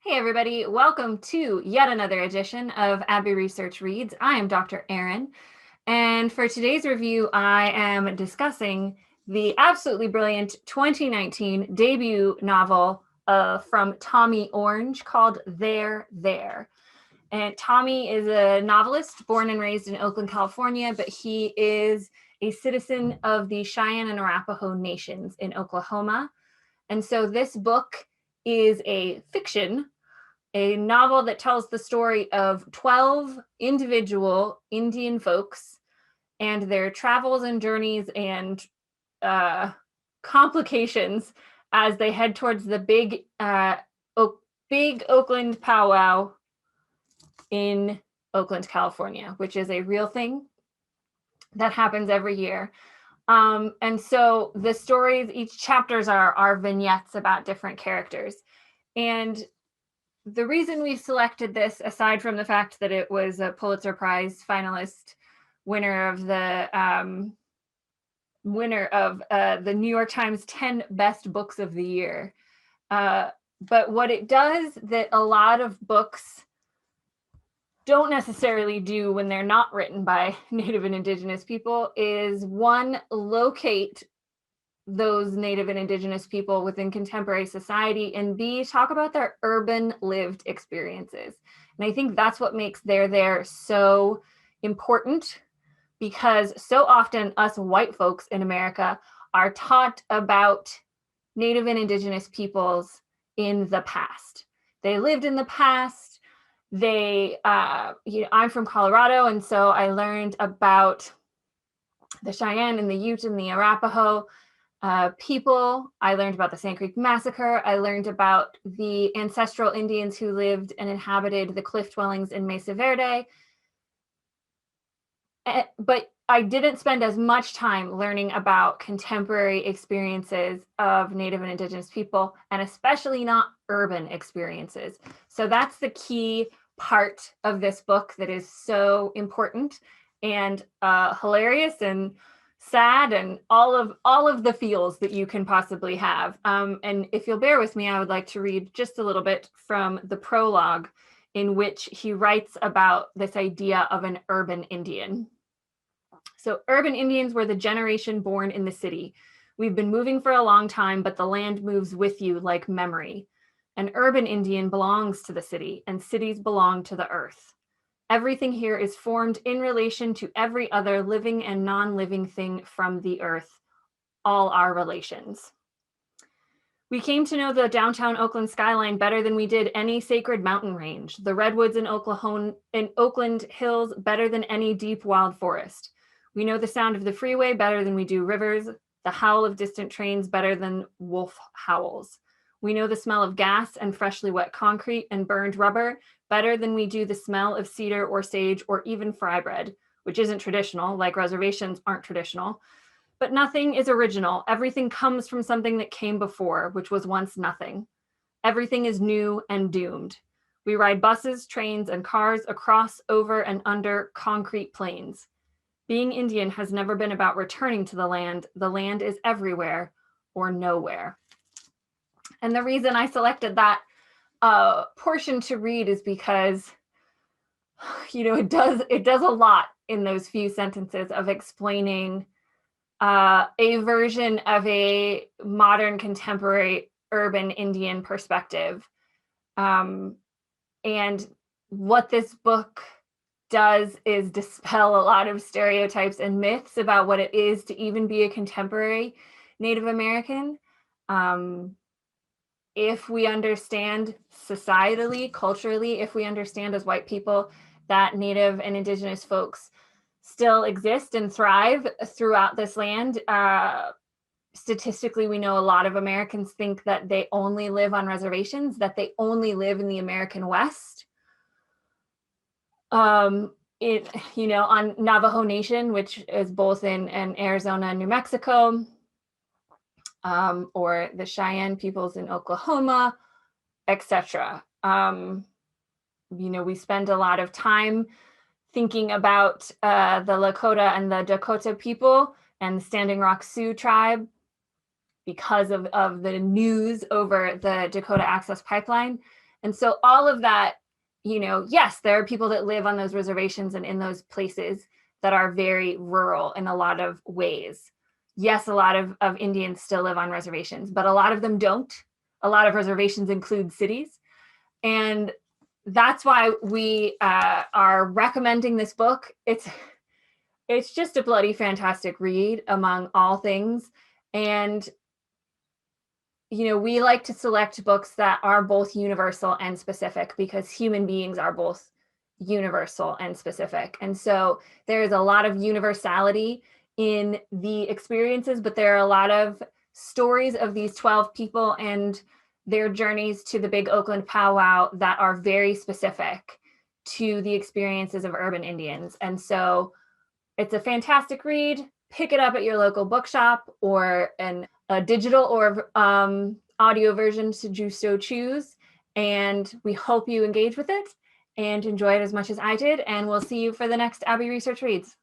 Hey everybody, welcome to yet another edition of Abbey Research Reads. I am Dr. Erin, and for today's review, I am discussing the absolutely brilliant 2019 debut novel from Tommy Orange called There, There. And Tommy is a novelist born and raised in Oakland, California, but he is a citizen of the Cheyenne and Arapaho nations in Oklahoma. And so this book is a fiction, a novel that tells the story of 12 individual Indian folks and their travels and journeys and complications as they head towards the Big Oakland Powwow in Oakland, California, which is a real thing that happens every year. And so the stories, each chapters are vignettes about different characters. And the reason we selected this, aside from the fact that it was a Pulitzer Prize finalist, winner of the New York Times 10 Best Books of the Year, but what it does that a lot of books don't necessarily do when they're not written by Native and Indigenous people is, one, locate those Native and Indigenous people within contemporary society, and B, talk about their urban lived experiences. And I think that's what makes There so important, because so often us white folks in America are taught about Native and Indigenous peoples in the past. They lived in the past. I'm from Colorado, and so I learned about the Cheyenne and the Ute and the Arapaho people. I learned about the Sand Creek Massacre. I learned about the ancestral Indians who lived and inhabited the cliff dwellings in Mesa Verde. But I didn't spend as much time learning about contemporary experiences of Native and Indigenous people, and especially not urban experiences. So that's the key part of this book that is so important and hilarious and sad and all of the feels that you can possibly have. And if you'll bear with me, I would like to read just a little bit from the prologue, in which he writes about this idea of an urban Indian. So, urban Indians were the generation born in the city. We've been moving for a long time, but the land moves with you like memory. An urban Indian belongs to the city, and cities belong to the earth. Everything here is formed in relation to every other living and non-living thing from the earth, all our relations. We came to know the downtown Oakland skyline better than we did any sacred mountain range, the redwoods in Oakland hills better than any deep wild forest. We know the sound of the freeway better than we do rivers, the howl of distant trains better than wolf howls. We know the smell of gas and freshly wet concrete and burned rubber better than we do the smell of cedar or sage or even fry bread, which isn't traditional, like reservations aren't traditional. But nothing is original. Everything comes from something that came before, which was once nothing. Everything is new and doomed. We ride buses, trains, and cars across, over, and under concrete plains. Being Indian has never been about returning to the land. The land is everywhere or nowhere. And the reason I selected that portion to read is because, it does a lot in those few sentences of explaining a version of a modern contemporary urban Indian perspective. And what this book does is dispel a lot of stereotypes and myths about what it is to even be a contemporary Native American. If we understand societally, culturally, if we understand as white people that Native and Indigenous folks still exist and thrive throughout this land, statistically, we know a lot of Americans think that they only live on reservations, that they only live in the American West. On Navajo Nation, which is both in Arizona and New Mexico, or the Cheyenne peoples in Oklahoma, etc. We spend a lot of time thinking about the Lakota and the Dakota people and the Standing Rock Sioux tribe because of the news over the Dakota Access Pipeline. And so all of that, yes, there are people that live on those reservations and in those places that are very rural in a lot of ways. Yes, a lot of Indians still live on reservations, but a lot of them don't. A lot of reservations include cities. And that's why we are recommending this book. It's just a bloody fantastic read among all things. And we like to select books that are both universal and specific, because human beings are both universal and specific. And so there's a lot of universality in the experiences, but there are a lot of stories of these 12 people and their journeys to the Big Oakland Powwow that are very specific to the experiences of urban Indians. And so it's a fantastic read. Pick it up at your local bookshop, or a digital or audio version should you so choose. And we hope you engage with it and enjoy it as much as I did. And we'll see you for the next Abbey Research Reads.